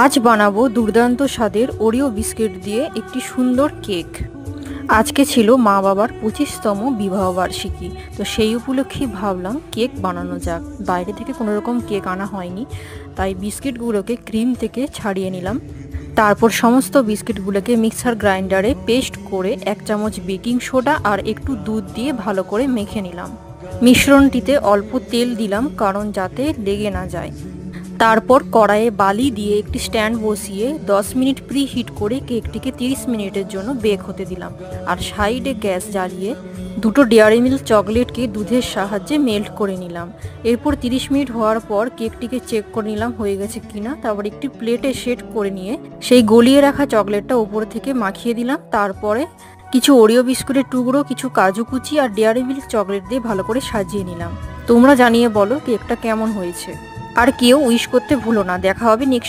আজ বানাবো দুর্দান্ত স্বাদের ওরিও বিস্কিট দিয়ে একটি সুন্দর কেক। আজকে ছিল মা বাবার 25তম বিবাহবার্ষিকী, তো সেই উপলক্ষে ভাবলাম কেক বানানো যাক। বাইরে থেকে কোনো রকম কেক আনা হয়নি, তাই বিস্কিটগুলোকে ক্রিম থেকে ছাড়িয়ে নিলাম। তারপর সমস্ত বিস্কিটগুলোকে মিক্সার গ্রাইন্ডারে পেস্ট করে 1 চামচ বেকিং সোডা আর একটু দুধ দিয়ে ভালো করে মেখে নিলাম। মিশ্রণটিতে অল্প তেল দিলাম, কারণ যাতে লেগে না যায়। তারপর কড়াইয়ে বালি দিয়ে একটি স্ট্যান্ড বসিয়ে 10 মিনিট প্রি হিট করে কেকটিকে 30 মিনিটের জন্য বেক হতে দিলাম। আর সাইডে গ্যাস জ্বালিয়ে দুটো ডেয়ারি মিল্ক চকলেটকে দুধের সাহায্যে মেল্ট করে নিলাম। এরপর 30 মিনিট হওয়ার পর কেকটিকে চেক করে নিলাম হয়ে গেছে কিনা। তারপর একটি প্লেটে সেট করে নিয়ে সেই গলিয়ে রাখা চকলেটটা উপর থেকে মাখিয়ে দিলাম। তারপরে কিছু ওরিও বিস্কুটের টুকরো, কিছু কাজু কুচি আর ডেয়ারি মিল্ক চকলেট দিয়ে ভালো করে সাজিয়ে নিলাম। তোমরা জানিয়ে বলো কেকটা কেমন হয়েছে। আর কেউ উইশ করতে ভুলো না। দেখা হবে নেক্সট